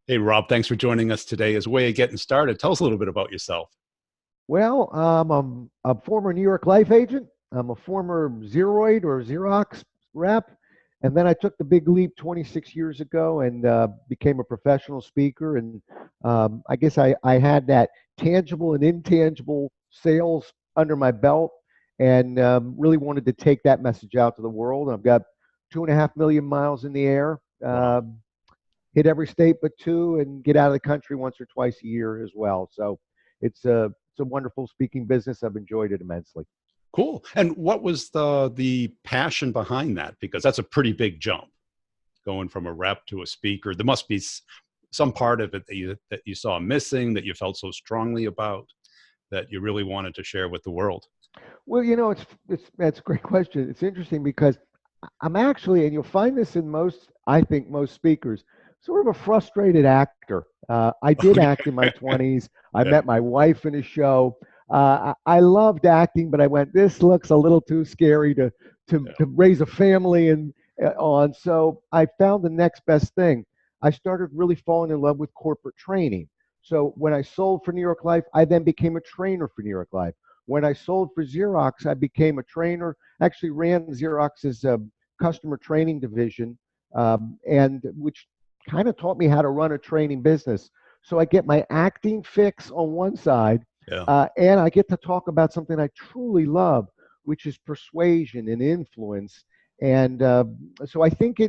Hey, Rob, thanks for joining us today. As a way of getting started, tell us a little bit about yourself. Well, I'm a former New York Life agent. I'm a former Zeroid or Xerox rep. And then I took the big leap 26 years ago and became a professional speaker. And I guess I had that tangible and intangible sales under my belt and really wanted to take that message out to the world. I've got 2.5 million miles in the air, Wow. hit every state but two, and get out of the country once or twice a year as well. So it's a wonderful speaking business. I've enjoyed it immensely. Cool. And what was the passion behind that? Because that's a pretty big jump, going from a rep to a speaker. There must be some part of it that you saw missing, that you felt so strongly about, that you really wanted to share with the world. Well, it's that's a great question. It's interesting because I'm actually, and you'll find this in most, I think, most speakers, sort of a frustrated actor. I did act in my 20s. I Yeah. met my wife in a show. I loved acting, but I went, this looks a little too scary Yeah. to raise a family and on. So I found the next best thing. I started really falling in love with corporate training. So when I sold for New York Life, I then became a trainer for New York Life. When I sold for Xerox, I became a trainer. Actually, ran Xerox's customer training division, and which kind of taught me how to run a training business. So I get my acting fix on one side, Yeah. and I get to talk about something I truly love, which is persuasion and influence. And so I think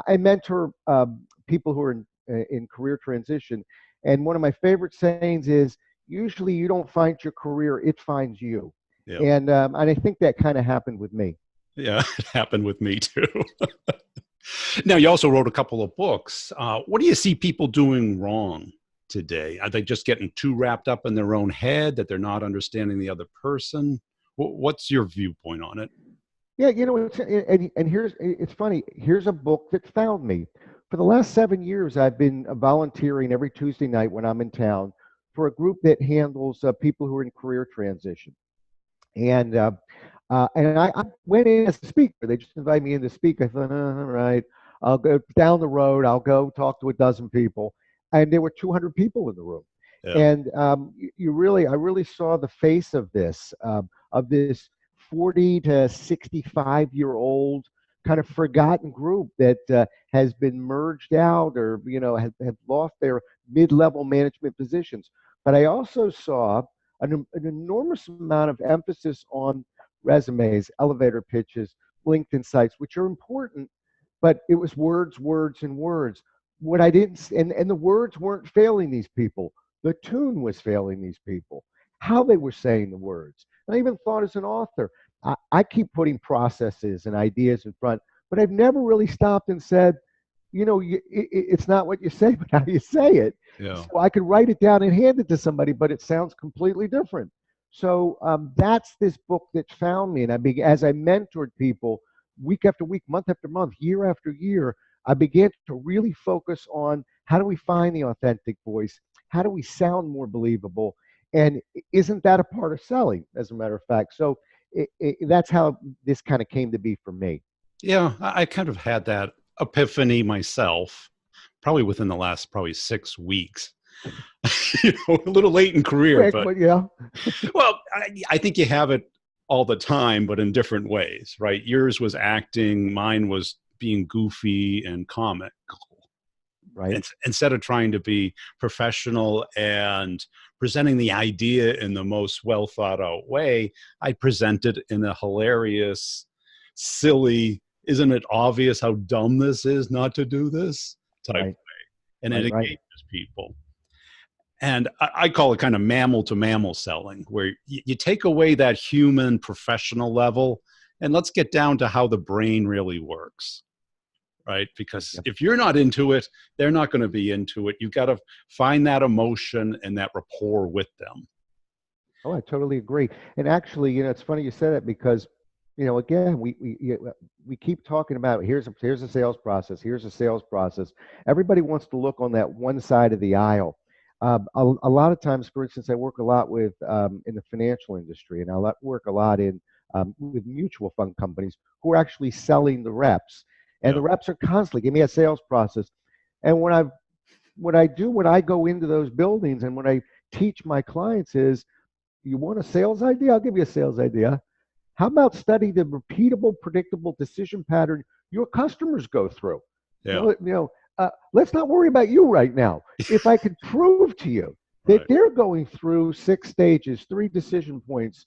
I mentor people who are in career transition, and one of my favorite sayings is, usually you don't find your career, it finds you. Yeah. And I think that kind of happened with me. Yeah. It happened with me too. Now, you also wrote a couple of books. What do you see people doing wrong today? Are they just getting too wrapped up in their own head, that they're not understanding the other person? What's your viewpoint on it? Yeah, and it's funny. Here's a book that found me. For the last 7 years, I've been volunteering every Tuesday night when I'm in town for a group that handles people who are in career transition. And I went in as a speaker. They just invited me in to speak. I thought, all right, I'll go down the road. I'll go talk to a dozen people, and there were 200 people in the room. Yeah. And I really saw the face of this 40 to 65-year-old kind of forgotten group that has been merged out or have lost their mid-level management positions. But I also saw an enormous amount of emphasis on resumes, elevator pitches, LinkedIn sites, which are important, but it was words, words, and words. What I didn't, and the words weren't failing these people. The tune was failing these people. How they were saying the words. And I even thought as an author, I keep putting processes and ideas in front, but I've never really stopped and said, it's not what you say, but how you say it. Yeah. So I could write it down and hand it to somebody, but it sounds completely different. So that's this book that found me, and as I mentored people week after week, month after month, year after year, I began to really focus on how do we find the authentic voice, how do we sound more believable, and isn't that a part of selling, as a matter of fact? So that's how this kind of came to be for me. Yeah. I kind of had that epiphany myself, probably within the last probably 6 weeks. A little late in career, Quick, but but yeah. well, I think you have it all the time, but in different ways, right? Yours was acting, mine was being goofy and comic. Right. And instead of trying to be professional and presenting the idea in the most well thought out way, I presented in a hilarious, silly, isn't it obvious how dumb this is not to do this type, Right. and it Right. Right. engages people. And I call it kind of mammal to mammal selling, where you take away that human professional level and let's get down to how the brain really works, right? Because Yep. if you're not into it, they're not going to be into it. You've got to find that emotion and that rapport with them. Oh, I totally agree. And actually, it's funny you said it because, again, we keep talking about here's a sales process, here's a sales process. Everybody wants to look on that one side of the aisle. A lot of times, for instance, I work a lot with in the financial industry, and work a lot in with mutual fund companies who are actually selling the reps, and Yeah. the reps are constantly give me a sales process. And when I've what I do when I go into those buildings and when I teach my clients is, you want a sales idea? I'll give you a sales idea. How about study the repeatable, predictable decision pattern your customers go through? Yeah. Let's not worry about you right now. If I could prove to you that Right. they're going through 6 stages, 3 decision points,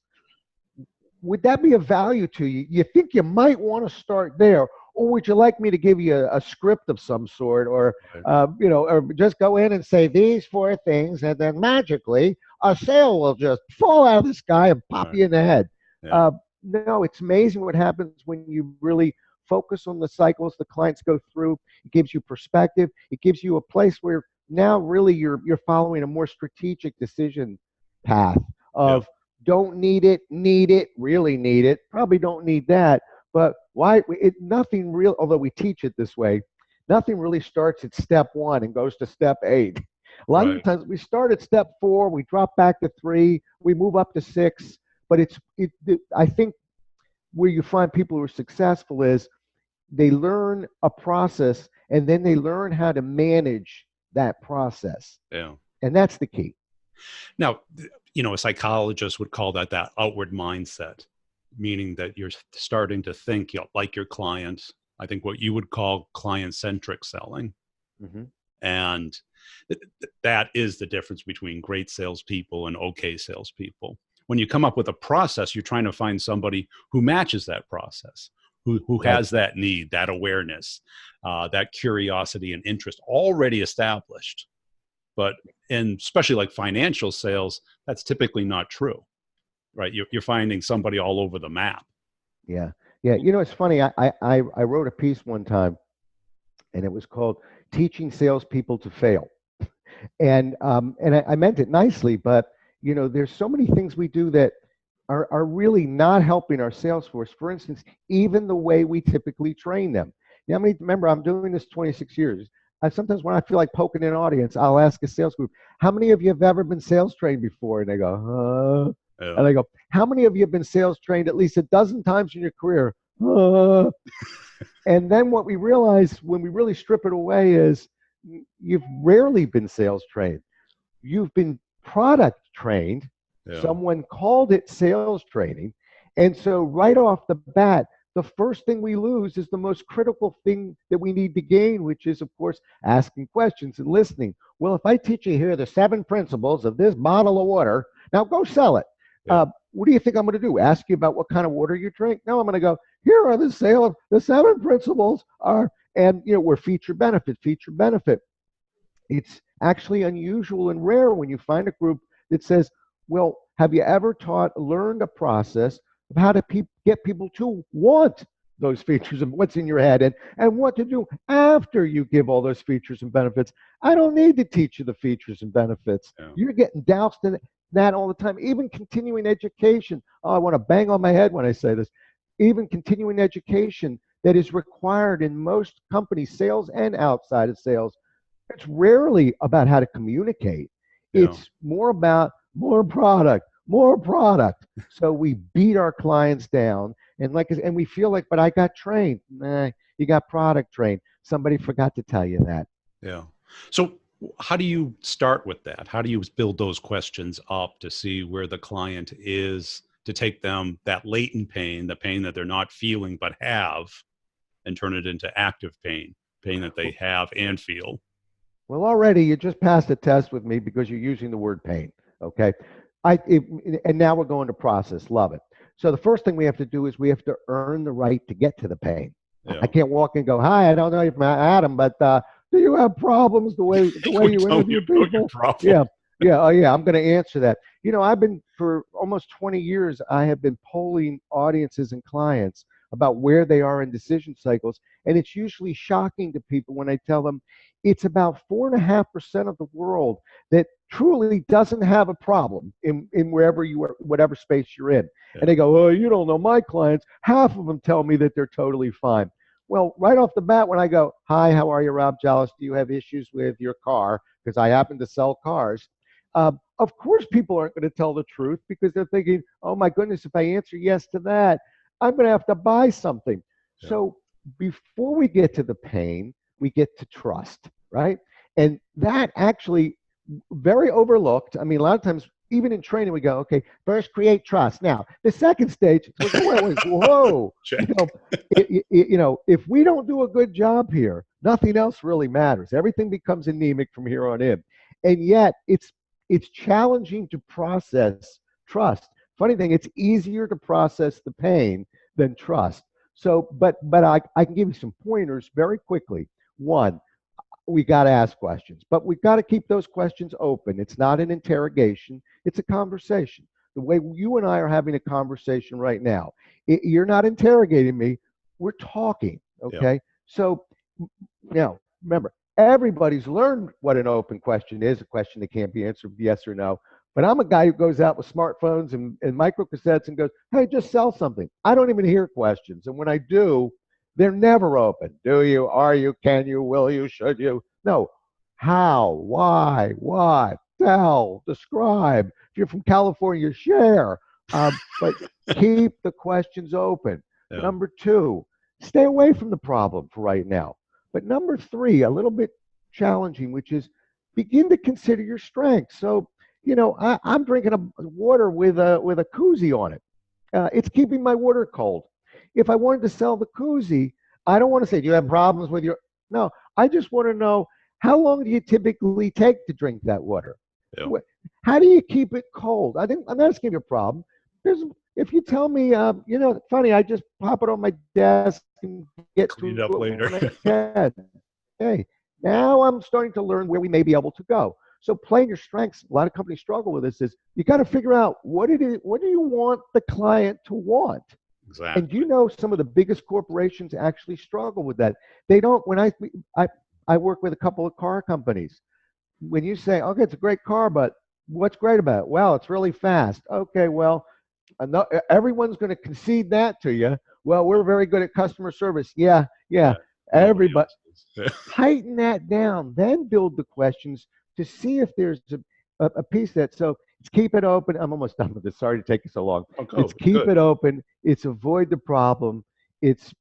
would that be of value to you? You think you might want to start there, or would you like me to give you a script of some sort, or Right. or just go in and say these 4 things, and then magically a sale will just fall out of the sky and pop Right. you in the head? Yeah. No, it's amazing what happens when you really focus on the cycles the clients go through. It gives you perspective. It gives you a place where now really you're following a more strategic decision path Yeah. of don't need it, need it, really need it, probably don't need that. But why? Nothing real, although we teach it this way, nothing really starts at step 1 and goes to step 8. A lot of the Right. times we start at step 4, we drop back to 3, we move up to 6. But I think where you find people who are successful is they learn a process and then they learn how to manage that process. Yeah. And that's the key. Now, a psychologist would call that outward mindset, meaning that you're starting to think like your client. I think what you would call client-centric selling. Mm-hmm. And that is the difference between great salespeople and okay salespeople. When you come up with a process, you're trying to find somebody who matches that process, who Right. has that need, that awareness, that curiosity and interest already established. But especially like financial sales, that's typically not true, right? You're finding somebody all over the map. Yeah. Yeah. It's funny. I wrote a piece one time and it was called Teaching Salespeople to Fail. And I meant it nicely, but there's so many things we do that are really not helping our sales force. For instance, even the way we typically train them. Remember, I'm doing this 26 years. Sometimes when I feel like poking an audience, I'll ask a sales group, how many of you have ever been sales trained before? And they go, Yeah. And I go, how many of you have been sales trained at least a dozen times in your career? And then what we realize when we really strip it away is you've rarely been sales trained. You've been product trained. Yeah. Someone called it sales training. And so right off the bat, the first thing we lose is the most critical thing that we need to gain, which is, of course, asking questions and listening. Well, if I teach you here the 7 principles of this bottle of water, now go sell it. Yeah. What do you think I'm going to do? Ask you about what kind of water you drink? No, I'm going to go, here are the 7 principles are, and we're feature benefit. It's actually unusual and rare when you find a group that says, well, have you ever learned a process of how to get people to want those features and what's in your head and what to do after you give all those features and benefits? I don't need to teach you the features and benefits. Yeah. You're getting doused in that all the time. Even continuing education. Oh, I want to bang on my head when I say this. Even continuing education that is required in most companies, sales and outside of sales, it's rarely about how to communicate. Yeah. It's more about more product. So we beat our clients down, and we feel like, but I got trained. Nah, you got product trained. Somebody forgot to tell you that. Yeah. So how do you start with that? How do you build those questions up to see where the client is, to take them that latent pain, the pain that they're not feeling but have, and turn it into active pain that they have and feel? Well, already you just passed a test with me because you're using the word pain. Okay. And now we're going to process. Love it. So the first thing we have to do is we have to earn the right to get to the pain. Yeah. I can't walk and go, hi, I don't know if I'm Adam, but do you have problems the way you interview people? Yeah. Oh, yeah. I'm going to answer that. I've been for almost 20 years, I have been polling audiences and clients about where they are in decision cycles. And it's usually shocking to people when I tell them it's about 4.5% of the world that truly doesn't have a problem in wherever you are, whatever space you're in. Yeah. And they go, oh, you don't know my clients. Half of them tell me that they're totally fine. Well, right off the bat, when I go, hi, how are you, Rob Jallis? Do you have issues with your car? Because I happen to sell cars. Of course, people aren't going to tell the truth because they're thinking, oh, my goodness, if I answer yes to that, I'm going to have to buy something. Yeah. So before we get to the pain, we get to trust, right? And that actually very overlooked. I mean, a lot of times, even in training, we go, okay, first create trust. Now, the second stage, we go, wait, whoa, Check. if we don't do a good job here, nothing else really matters. Everything becomes anemic from here on in. And yet, it's challenging to process trust. Funny thing, it's easier to process the pain than trust. So, but I can give you some pointers very quickly. One, we got to ask questions, but we've got to keep those questions open. It's not an interrogation, it's a conversation. The way you and I are having a conversation right now, you're not interrogating me, we're talking, okay? Yep. So now, remember, everybody's learned what an open question is, a question that can't be answered with yes or no. But I'm a guy who goes out with smartphones and micro cassettes and goes, hey, just sell something. I don't even hear questions. And when I do, they're never open. Do you, are you, can you, will you, should you? No. How, why, tell, describe. If you're from California, share. But keep the questions open. Yeah. Number two, stay away from the problem for right now. But number three, a little bit challenging, which is begin to consider your strengths. So, I'm drinking a water with a koozie on it. It's keeping my water cold. If I wanted to sell the koozie, I don't want to say, do you have problems with your, no, I just want to know, how long do you typically take to drink that water? Yeah. How do you keep it cold? I'm not asking you a problem. If you tell me, funny, I just pop it on my desk and get Clean to it up it later. when I can. Hey, now I'm starting to learn where we may be able to go. So playing your strengths, a lot of companies struggle with this, is you got to figure out what do you want the client to want? Exactly. And some of the biggest corporations actually struggle with that. They don't, when I work with a couple of car companies. When you say, okay, it's a great car, but what's great about it? Well, it's really fast. Okay, well, everyone's going to concede that to you. Well, we're very good at customer service. Yeah. Everybody. Tighten that down, then build the questions to see if there's a piece that, so it's keep it open. I'm almost done with this. Sorry to take you so long. It's keep it open. It's avoid the problem. It's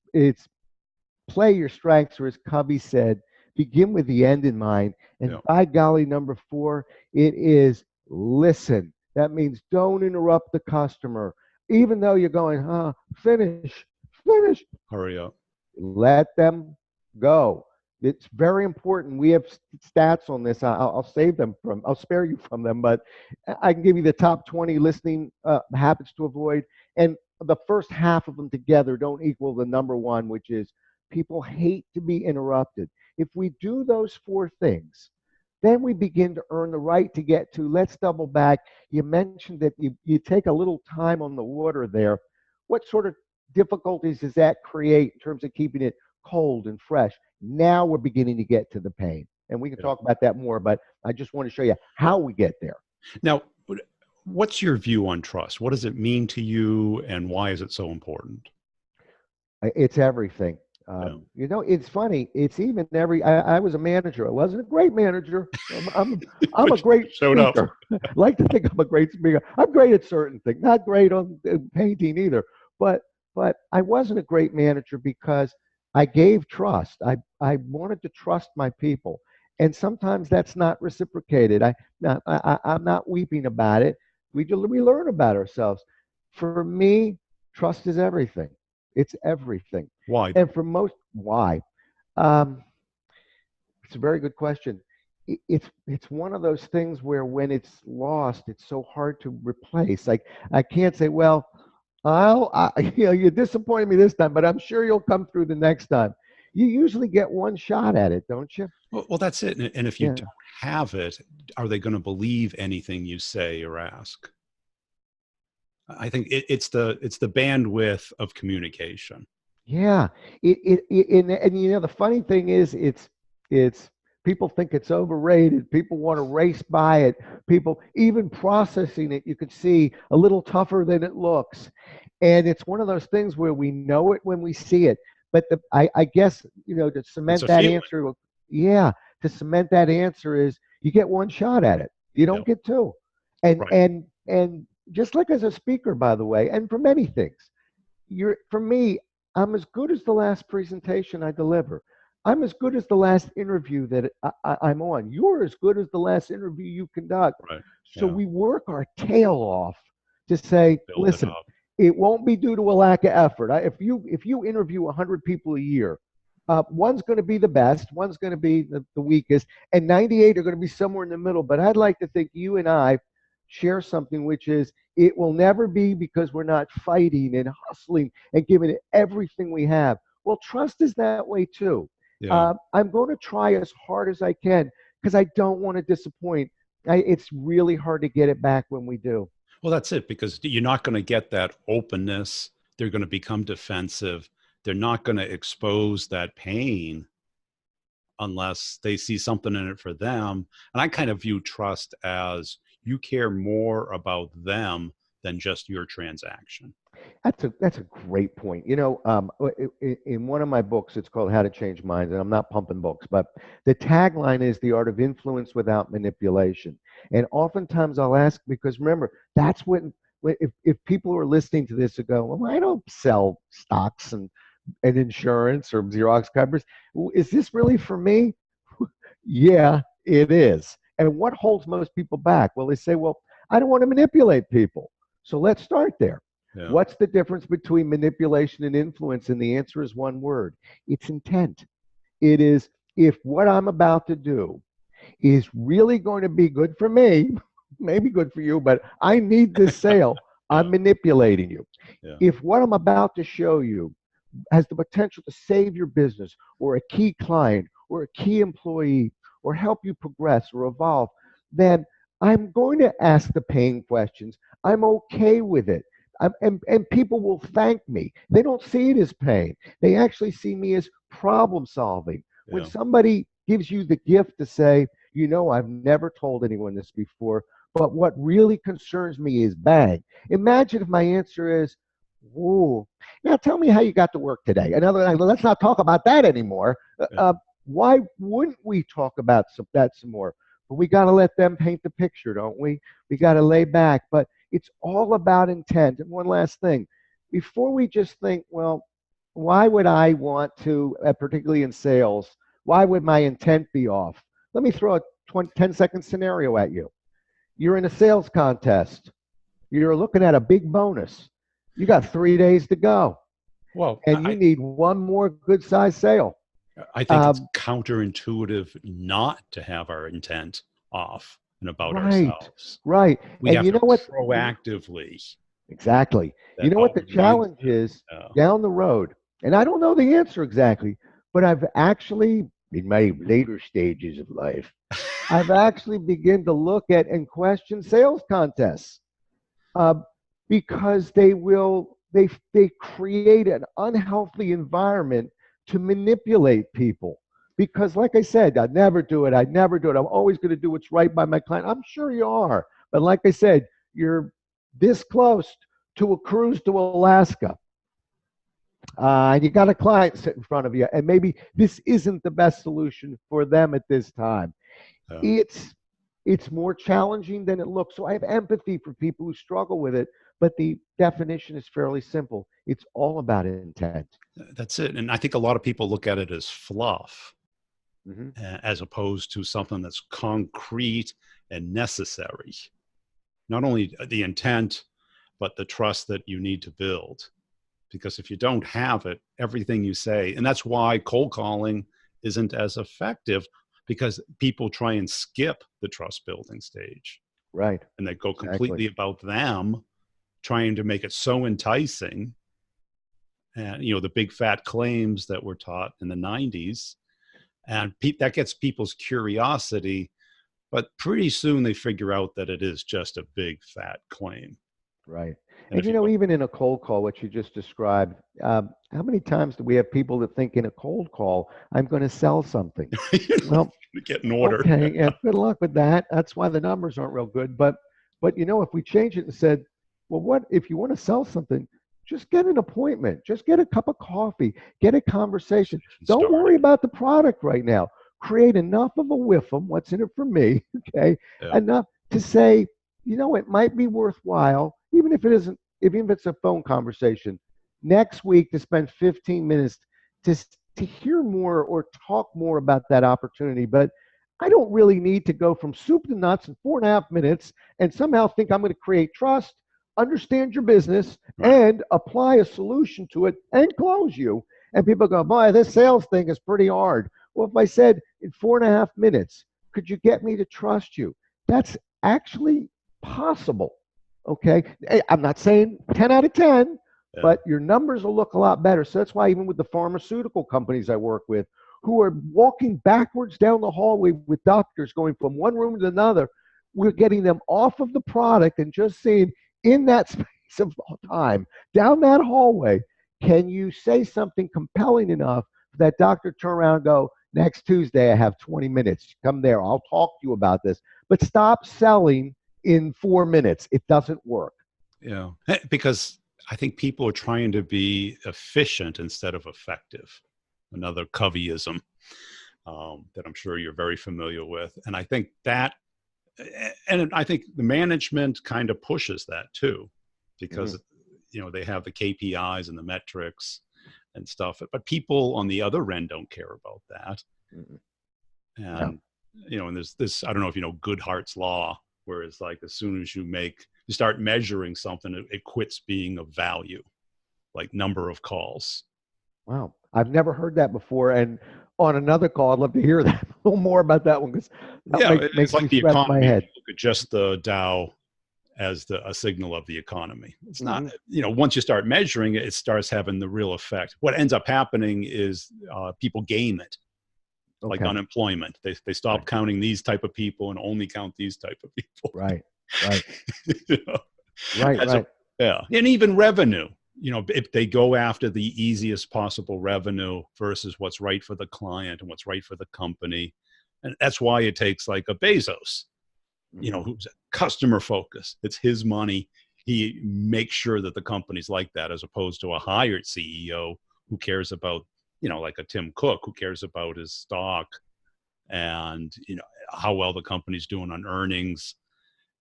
play your strengths, or as Covey said, begin with the end in mind. And by golly, number four, it is listen. That means don't interrupt the customer. Even though you're going, finish. Hurry up. Let them go. It's very important. We have stats on this. I'll save them I'll spare you from them, but I can give you the top 20 listening habits to avoid. And the first half of them together don't equal the number one, which is people hate to be interrupted. If we do those four things, then we begin to earn the right to get to, let's double back. You mentioned that you take a little time on the water there. What sort of difficulties does that create in terms of keeping it cold and fresh? Now we're beginning to get to the pain. And we can talk about that more, but I just want to show you how we get there. Now, what's your view on trust? What does it mean to you, and why is it so important? It's everything. It's funny. It's even I was a manager. I wasn't a great manager. I'm a great speaker. I like to think I'm a great speaker. I'm great at certain things. Not great on painting either. But I wasn't a great manager because I gave trust. I wanted to trust my people. And sometimes that's not reciprocated. I'm not weeping about it. We learn about ourselves. For me, trust is everything. It's everything. Why? And for most, why? It's a very good question. It's one of those things where when it's lost, it's so hard to replace. Like I can't say, well, you disappointed me this time, but I'm sure you'll come through the next time. You usually get one shot at it, don't you? Well, that's it. And if you don't have it, are they going to believe anything you say or ask? I think it's the bandwidth of communication. Yeah. And the funny thing is, it's people think it's overrated. People want to race by it. People even processing it, you could see a little tougher than it looks. And it's one of those things where we know it when we see it. But I guess, to cement that answer, to cement that answer is you get one shot at it. You don't get two. And just like as a speaker, by the way, and for many things, for me, I'm as good as the last presentation I deliver. I'm as good as the last interview that I'm on. You're as good as the last interview you conduct. Right. So Yeah. we work our tail off to say, Build it listen, up. it won't be due to a lack of effort. If you interview 100 people a year, one's going to be the best, one's going to be the weakest, and 98 are going to be somewhere in the middle. But I'd like to think you and I share something, which is it will never be because we're not fighting and hustling and giving it everything we have. Well, trust is that way too. Yeah. I'm going to try as hard as I can because I don't want to disappoint. It's really hard to get it back when we do. Well, that's it, because you're not going to get that openness. They're going to become defensive. They're not going to expose that pain unless they see something in it for them. And I kind of view trust as you care more about them than just your transaction. That's a great point. In one of my books, it's called How to Change Minds, and I'm not pumping books, but the tagline is the art of influence without manipulation. And oftentimes I'll ask, because remember, that's if people are listening to this and go, well, I don't sell stocks and insurance or Xerox covers. Is this really for me? Yeah, it is. And what holds most people back? Well, they say, well, I don't want to manipulate people. So let's start there. Yeah. What's the difference between manipulation and influence? And the answer is one word. It's intent. It is, if what I'm about to do is really going to be good for me, maybe good for you, but I need this sale, Yeah. I'm manipulating you. Yeah. If what I'm about to show you has the potential to save your business or a key client or a key employee or help you progress or evolve, then I'm going to ask the paying questions. I'm okay with it. And people will thank me. They don't see it as pain. They actually see me as problem solving. When Yeah. somebody gives you the gift to say, I've never told anyone this before, but what really concerns me is bang. Imagine if my answer is, whoa, now tell me how you got to work today. Let's not talk about that anymore. Yeah. Why wouldn't we talk about that some more? But we got to let them paint the picture, don't we? We got to lay back. But it's all about intent. And one last thing, before we just think, well, why would I want to, particularly in sales, why would my intent be off? Let me throw a 10-second scenario at you. You're in a sales contest. You're looking at a big bonus. You got 3 days to go. Well, And you need one more good-sized sale. I think it's counterintuitive not to have our intent off and about ourselves. Right. We And have you to know what? proactively. Exactly. You know what the challenge is down the road? And I don't know the answer exactly, but I've actually, in my later stages of life, I've actually begun to look at and question sales contests because they create an unhealthy environment to manipulate people. Because, like I said, I'd never do it. I'd never do it. I'm always going to do what's right by my client. I'm sure you are. But like I said, you're this close to a cruise to Alaska. And you got a client sitting in front of you. And maybe this isn't the best solution for them at this time. It's more challenging than it looks. So I have empathy for people who struggle with it. But the definition is fairly simple. It's all about intent. That's it. And I think a lot of people look at it as fluff. Mm-hmm. As opposed to something that's concrete and necessary. Not only the intent, but the trust that you need to build. Because if you don't have it, everything you say, and that's why cold calling isn't as effective, because people try and skip the trust building stage. Right. And they go completely about them, trying to make it so enticing. And, the big fat claims that were taught in the 90s. And that gets people's curiosity, but pretty soon they figure out that it is just a big fat claim. Right. And even in a cold call, what you just described, how many times do we have people that think in a cold call, I'm going to sell something? Well, get an order. Okay, yeah, good luck with that. That's why the numbers aren't real good. But if we change it and said, well, what if you want to sell something? Just get an appointment. Just get a cup of coffee. Get a conversation. Don't worry about the product right now. Create enough of a whiffum. What's in it for me? Okay, enough to say, it might be worthwhile, even if it's a phone conversation, next week to spend 15 minutes to to hear more or talk more about that opportunity, but I don't really need to go from soup to nuts in 4.5 minutes and somehow think I'm going to create trust, understand your business, Right. and apply a solution to it and close you. And people go, boy, this sales thing is pretty hard. Well, if I said in 4.5 minutes, could you get me to trust you? That's actually possible. Okay. I'm not saying 10 out of 10, Yeah. but your numbers will look a lot better. So that's why even with the pharmaceutical companies I work with, who are walking backwards down the hallway with doctors going from one room to another, we're getting them off of the product and just seeing in that space of time down that hallway, can you say something compelling enough for that doctor to turn around and go, next Tuesday I have 20 minutes. Come there. I'll talk to you about this. But stop selling in 4 minutes. It doesn't work. Yeah. Because I think people are trying to be efficient instead of effective. Another Coveyism that I'm sure you're very familiar with. And I think that, and I think the management kind of pushes that too, because, they have the KPIs and the metrics and stuff, but people on the other end don't care about that. And, and there's this, I don't know if you know Goodhart's law, where it's like, as soon as you start measuring something, it quits being of value, like number of calls. Wow. I've never heard that before. And on another call, I'd love to hear that, a little more about that one, because that It's makes like me the scratch my economy. head. Look at just the Dow as a signal of the economy. It's not, Mm-hmm. once you start measuring it, it starts having the real effect. What ends up happening is people game it, like Okay. unemployment. They stop Right. counting these type of people and only count these type of people. Right. Right. You know, Right. as a, Right. yeah. And even revenue, if they go after the easiest possible revenue versus what's right for the client and what's right for the company. And that's why it takes like a Bezos, who's customer focused. It's his money. He makes sure that the company's like that, as opposed to a hired CEO who cares about, like a Tim Cook, who cares about his stock and, how well the company's doing on earnings.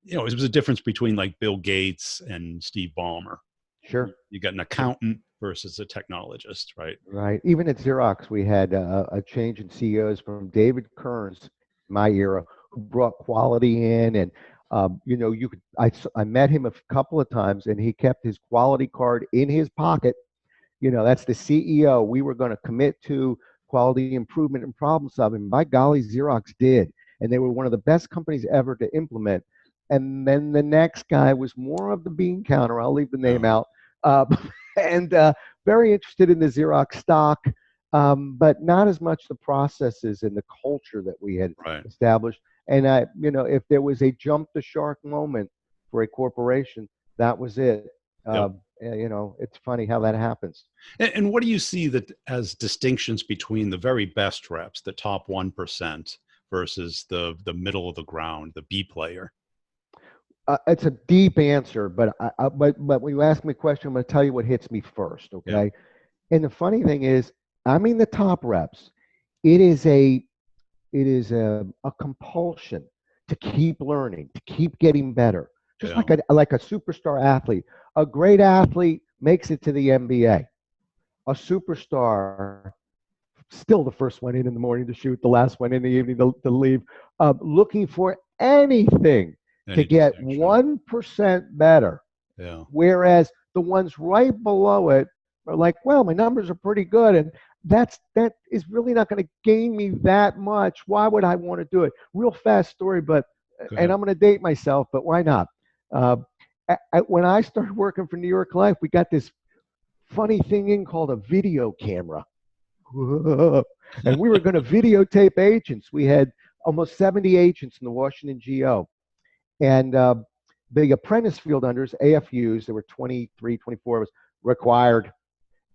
It was a difference between like Bill Gates and Steve Ballmer. Sure. You got an accountant versus a technologist, right? Right. Even at Xerox, we had a change in CEOs from David Kearns, my era, who brought quality in, and I met him a couple of times, and he kept his quality card in his pocket. That's the CEO. We were going to commit to quality improvement and problem solving. By golly, Xerox did, and they were one of the best companies ever to implement. And then the next guy was more of the bean counter. I'll leave the name out. Uh, and very interested in the Xerox stock, but not as much the processes and the culture that we had established. And if there was a jump the shark moment for a corporation, that was it. It's funny how that happens. And what do you see that as distinctions between the very best reps, the top 1%, versus the middle of the ground, the B player? It's a deep answer, but but when you ask me a question, I'm going to tell you what hits me first. Okay. Yeah. And the funny thing is, I mean, the top reps, it is a compulsion to keep learning, to keep getting better. Just like a superstar athlete. A great athlete makes it to the NBA. A superstar, still the first one in the morning to shoot, the last one in the evening to leave, looking for anything to get 1% better. Yeah. Whereas the ones right below it are like, well, my numbers are pretty good, and that is really not going to gain me that much. Why would I want to do it? Real fast story, and I'm going to date myself, but why not? When I started working for New York Life, we got this funny thing in called a video camera. And we were going to videotape agents. We had almost 70 agents in the Washington GO. And the apprentice field unders, AFUs, there were 23, 24 of us, required.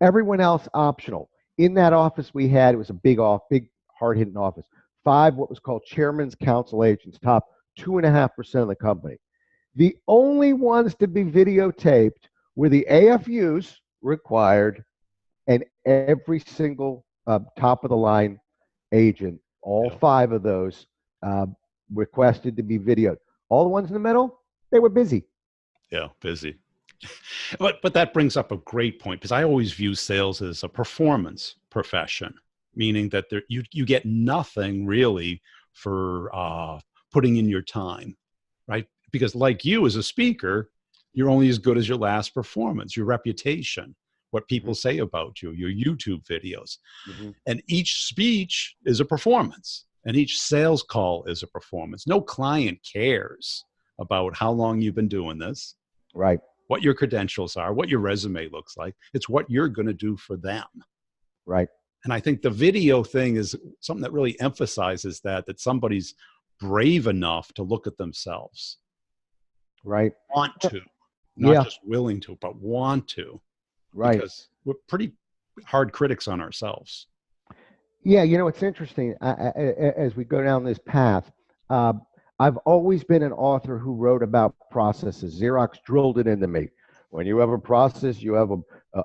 Everyone else optional. In that office we had, it was a big, hard-hitting office. 5 what was called chairman's council agents, top 2.5% of the company. The only ones to be videotaped were the AFUs, required, and every single top of the line agent. All 5 of those requested to be videoed. All the ones in the middle, they were busy. Yeah, busy. But that brings up a great point, because I always view sales as a performance profession. meaning that you get nothing really for putting in your time, right? Because like you as a speaker, you're only as good as your last performance, your reputation, what Hmm. people say about you, your YouTube videos. Hmm. And each speech is a performance, and each sales call is a performance. No client cares about how long you've been doing this, Right. what your credentials are, what your resume looks like. It's what you're going to do for them. Right. And I think the video thing is something that really emphasizes that somebody's brave enough to look at themselves, Right. want to, not Yeah. just willing to, but want to, Right. because we're pretty hard critics on ourselves. Yeah, it's interesting. As we go down this path, uh, I've always been an author who wrote about processes. Xerox drilled it into me. When you have a process, you have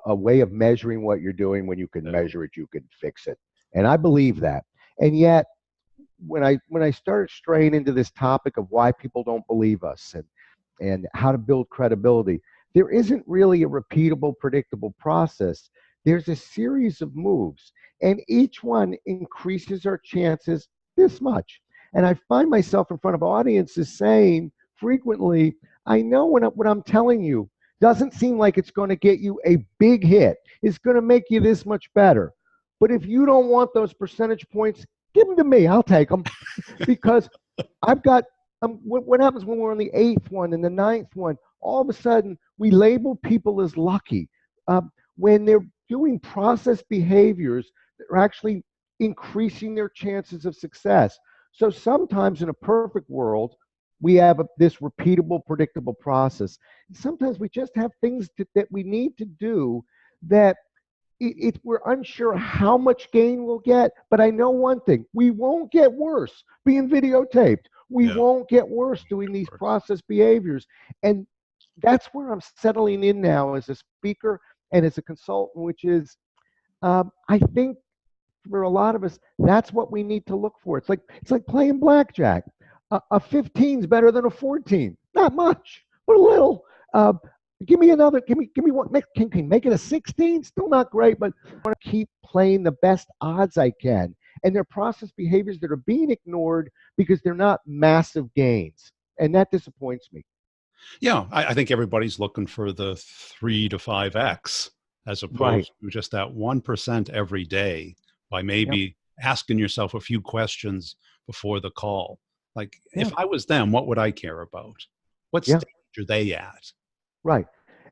a way of measuring what you're doing. When you can Yeah. measure it, you can fix it. And I believe that. And yet, when I started straying into this topic of why people don't believe us and how to build credibility, there isn't really a repeatable, predictable process. There's a series of moves, and each one increases our chances this much. And I find myself in front of audiences saying frequently, I know what I'm telling you doesn't seem like it's going to get you a big hit. It's going to make you this much better. But if you don't want those percentage points, give them to me. I'll take them because I've got. What happens when we're on the eighth one and the ninth one? All of a sudden, we label people as lucky when they're doing process behaviors that are actually increasing their chances of success. So sometimes in a perfect world, we have this repeatable, predictable process. Sometimes we just have things that we need to do that we're unsure how much gain we'll get, but I know one thing: we won't get worse being videotaped. We Yeah. won't get worse doing these process behaviors. And that's where I'm settling in now as a speaker and as a consultant, which is, I think for a lot of us, that's what we need to look for. It's like playing blackjack. A 15 is better than a 14. Not much, but a little. Give me another. Give me one. Can make it a 16? Still not great, but I want to keep playing the best odds I can. And there are process behaviors that are being ignored because they're not massive gains, and that disappoints me. Yeah, I think everybody's looking for the 3 to 5x as Right. opposed to just that 1% every day by Yep. maybe asking yourself a few questions before the call. Like, Yeah. if I was them, what would I care about? What Yeah. stage are they at? Right.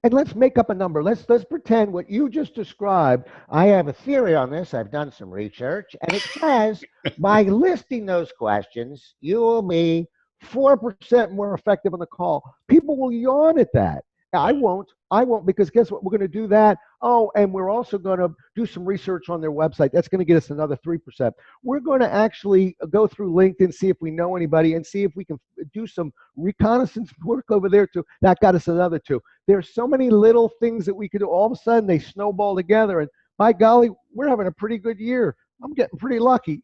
And let's make up a number. Let's pretend what you just described. I have a theory on this. I've done some research, and it says by listing those questions, you will be 4% more effective on the call. People will yawn at that. I Yeah. won't. I won't, because guess what? We're going to do that. Oh, and we're also going to do some research on their website. That's going to get us another 3%. We're going to actually go through LinkedIn, see if we know anybody, and see if we can do some reconnaissance work over there too. That got us another 2. There's so many little things that we could do. All of a sudden, they snowball together, and by golly, we're having a pretty good year. I'm getting pretty lucky.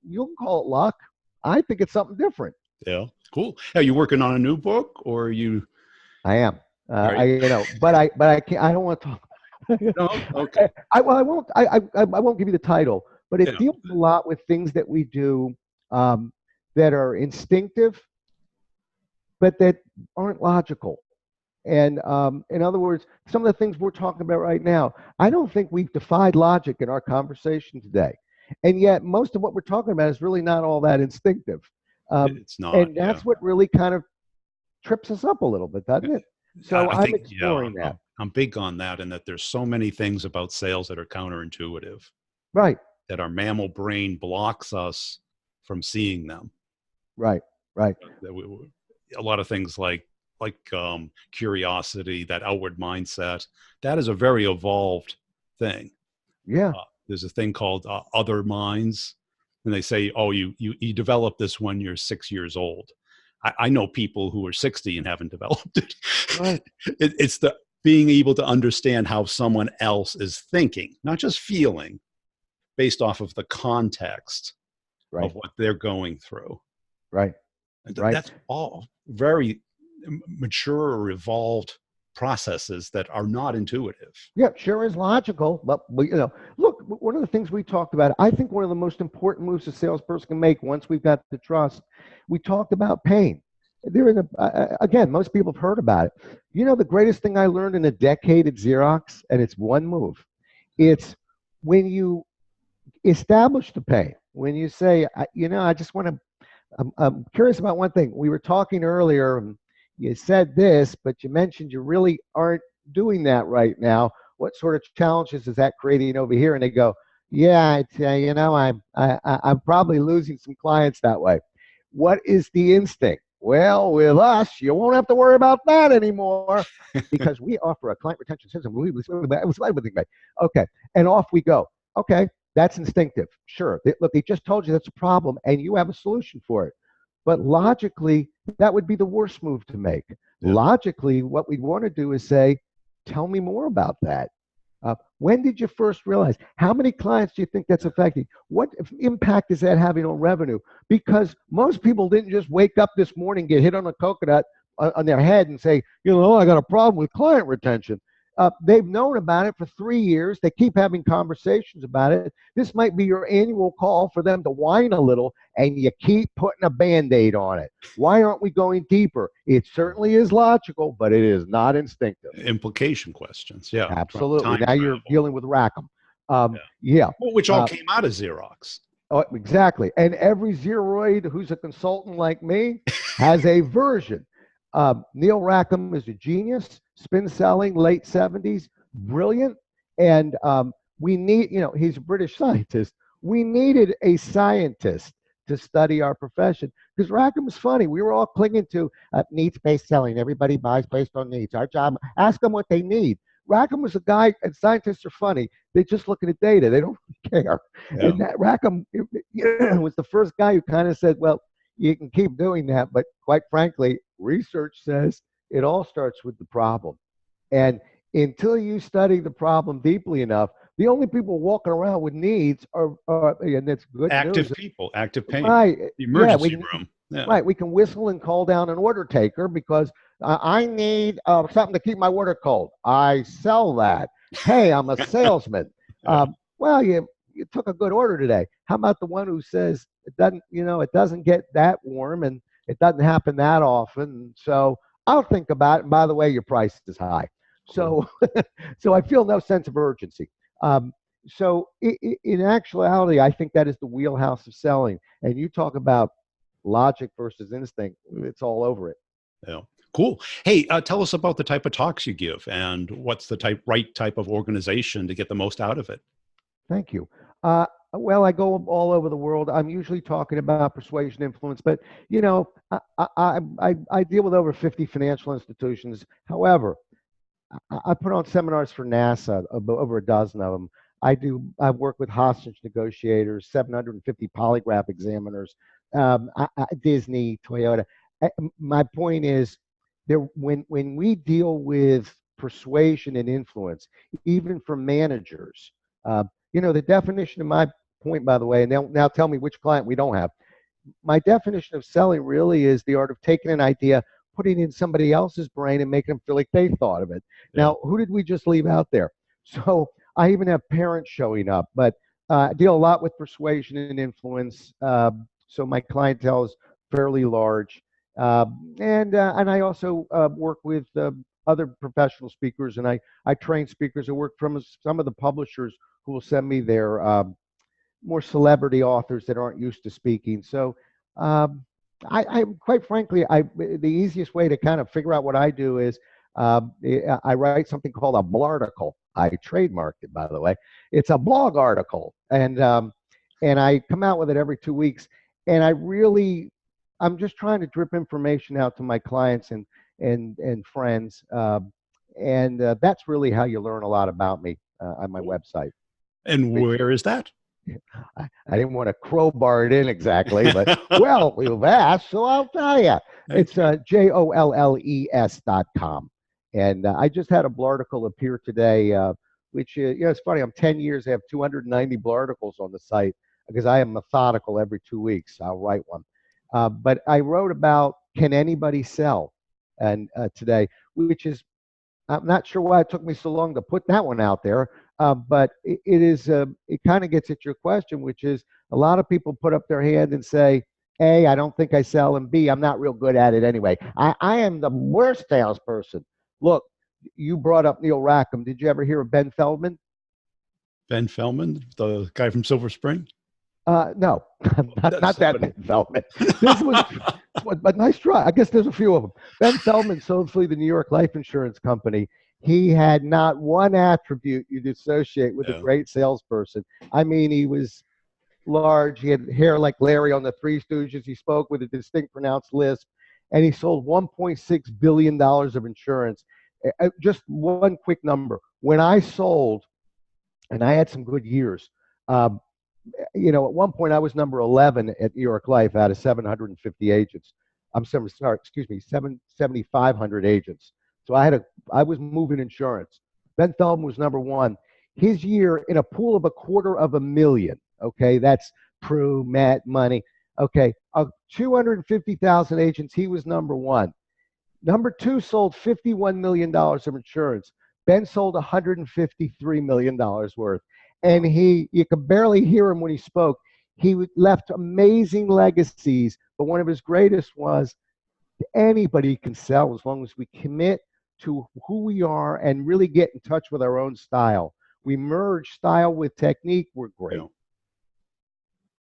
You can call it luck. I think it's something different. Yeah. Cool. Are you working on a new book, or are you? I am. Are you? But I can't. I don't want to talk. No. Okay. Well, I won't. I won't give you the title, but it Yeah. deals a lot with things that we do um, that are instinctive, but that aren't logical. And in other words, some of the things we're talking about right now, I don't think we've defied logic in our conversation today. And yet, most of what we're talking about is really not all that instinctive. It's not. And Yeah. that's what really kind of trips us up a little bit, doesn't it? So I I'm think, yeah, exploring that. I'm big on that, and that there's so many things about sales that are counterintuitive, Right, that our mammal brain blocks us from seeing them. right, right. That a lot of things like curiosity, that outward mindset, that is a very evolved thing. Yeah, There's a thing called other minds, and they say, oh, you develop this when you're 6 years old. I know people who are 60 and haven't developed it. right, It's the being able to understand how someone else is thinking, not just feeling, based off of the context right, of what they're going through. right, And right. that's all very mature or evolved processes that are not intuitive. Yeah, sure is logical, but look, one of the things we talked about, I think one of the most important moves a salesperson can make once we've got the trust, we talked about pain. There in again, most people have heard about it. The greatest thing I learned in a decade at Xerox, and it's one move. It's when you establish the pain, when you say, I just want to, I'm curious about one thing. We were talking earlier, and you said this, but you mentioned you really aren't doing that right now. What sort of challenges is that creating over here? And they go, yeah, I'm probably losing some clients that way. What is the instinct? Well, with us, you won't have to worry about that anymore because we offer a client retention system. Okay, and off we go. Okay, that's instinctive. Sure. Look, they just told you that's a problem and you have a solution for it. But logically, that would be the worst move to make. Yeah. Logically, what we'd want to do is say, tell me more about that. When did you first realize? How many clients do you think that's affecting? What impact is that having on revenue? Because most people didn't just wake up this morning, get hit on a coconut on their head and say, I got a problem with client retention. They've known about it for 3 years. They keep having conversations about it. This might be your annual call for them to whine a little, and you keep putting a Band-Aid on it. Why aren't we going deeper? It certainly is logical, but it is not instinctive. Implication questions, yeah. Absolutely. Now you're dealing with Rackham. Yeah. Well, which all came out of Xerox. Oh, exactly. And every Xeroid who's a consultant like me has a version. Neil Rackham is a genius, spin selling, late 70s, brilliant. And we need, he's a British scientist. We needed a scientist to study our profession because Rackham was funny. We were all clinging to needs-based selling. Everybody buys based on needs. Our job, ask them what they need. Rackham was a guy, and scientists are funny. They just look at the data. They don't really care. Yeah. And that Rackham was the first guy who kind of said, well, you can keep doing that, but quite frankly, research says it all starts with the problem. And until you study the problem deeply enough, the only people walking around with needs are and that's good active news. People, active pain, right? The emergency room. Yeah. Right, we can whistle and call down an order taker because I need something to keep my order cold. I sell that. Hey, I'm a salesman. Well, you took a good order today. How about the one who says it doesn't get that warm and it doesn't happen that often. So I'll think about it. And by the way, your price is high. So, so I feel no sense of urgency. So in actuality, I think that is the wheelhouse of selling. And you talk about logic versus instinct. It's all over it. Yeah. Cool. Hey, tell us about the type of talks you give and what's the right type of organization to get the most out of it. Thank you. Well, I go all over the world. I'm usually talking about persuasion influence, but I deal with over 50 financial institutions. However, I put on seminars for NASA, over a dozen of them. I work with hostage negotiators, 750 polygraph examiners, Disney, Toyota. My point is, when we deal with persuasion and influence, even for managers, the definition of my point, by the way, and now tell me which client we don't have. My definition of selling really is the art of taking an idea, putting it in somebody else's brain and making them feel like they thought of it. Yeah. Now, who did we just leave out there? So I even have parents showing up, but I deal a lot with persuasion and influence. So my clientele is fairly large. And I also work with other professional speakers, and I train speakers. I work from some of the publishers who will send me their more celebrity authors that aren't used to speaking. So I quite frankly, the easiest way to kind of figure out what I do is I write something called a blarticle. I trademarked it, by the way. It's a blog article, and I come out with it every 2 weeks. And I'm just trying to drip information out to my clients and friends, and that's really how you learn a lot about me on my website. And where is that? I didn't want to crowbar it in exactly, but well, you've asked, so I'll tell you. It's JOLLES.com. And I just had a blarticle appear today, which, it's funny. I'm 10 years. I have 290 blarticles on the site because I am methodical. Every 2 weeks, I'll write one. But I wrote about, can anybody sell? And today, which is I'm not sure why it took me so long to put that one out there, but it is. It kind of gets at your question, which is a lot of people put up their hand and say, "A, I don't think I sell," and B, I'm not real good at it anyway. I am the worst salesperson. Look, you brought up Neil Rackham. Did you ever hear of Ben Feldman? Ben Feldman, the guy from Silver Spring. No, That's not that somebody. Ben Feldman. This was, but nice try. I guess there's a few of them. Ben Feldman sold for the New York Life Insurance Company. He had not one attribute you'd associate with a Yeah. great salesperson. I mean, he was large. He had hair like Larry on the Three Stooges. He spoke with a distinct pronounced lisp, and he sold $1.6 billion of insurance. Just one quick number. When I sold, and I had some good years. Um, at one point I was number 11 at New York Life out of 750 agents. Sorry, excuse me, 7,500 agents. So I was moving insurance. Ben Feldman was number one. His year in a pool of 250,000. Okay, that's Prue, Matt, money. Okay, of 250,000 agents, he was number one. Number two sold $51 million of insurance. Ben sold $153 million worth. And you could barely hear him when he spoke. He left amazing legacies, but one of his greatest was anybody can sell as long as we commit to who we are and really get in touch with our own style. We merge style with technique, we're great. Yeah.